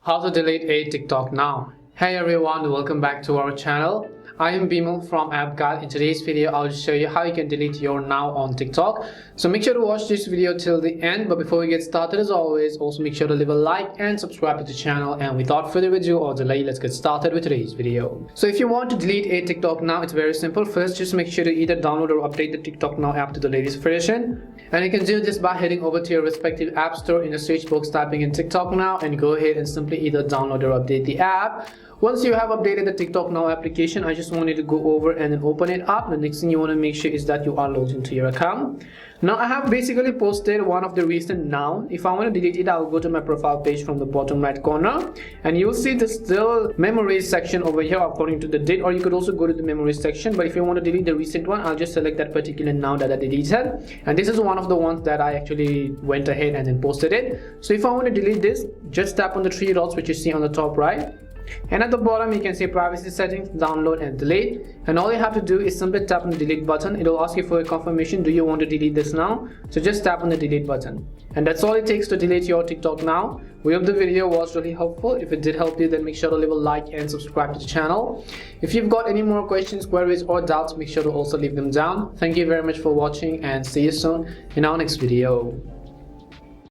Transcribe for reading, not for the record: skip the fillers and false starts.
How to delete a TikTok now. Hey everyone, welcome back to our channel. I am Bimal from AppGuide. In today's video, I'll show you how you can delete your now on TikTok. So make sure to watch this video till the end. But before we get started, as always, also make sure to leave a like and subscribe to the channel. And without further ado or delay, let's get started with today's video. So if you want to delete a TikTok now, it's very simple. First, just make sure to either download or update the TikTok now app to the latest version. And you can do this by heading over to your respective app store, in the search box typing in TikTok now, and go ahead and simply either download or update the app. Once you have updated the TikTok now application, I just want you to go over and then open it up. The next thing you want to make sure is that you are logged into your account. Now I have basically posted one of the recent now. If I want to delete it, I'll go to my profile page from the bottom right corner, and you'll see the still memories section over here according to the date, or you could also go to the memories section. But if you want to delete the recent one, I'll just select that particular now that I deleted, and this is one of the ones that I actually went ahead and then posted it. So if I want to delete this, just tap on the three dots which you see on the top right, and at the bottom you can see privacy settings, download and delete, and all you have to do is simply tap on the delete button. It will ask you for a confirmation, do you want to delete this now? So just tap on the delete button, and that's all it takes to delete your TikTok now. We hope the video was really helpful. If it did help you, then make sure to leave a like and subscribe to the channel. If you've got any more questions, queries or doubts, make sure to also leave them down. Thank you very much for watching, and see you soon in our next video.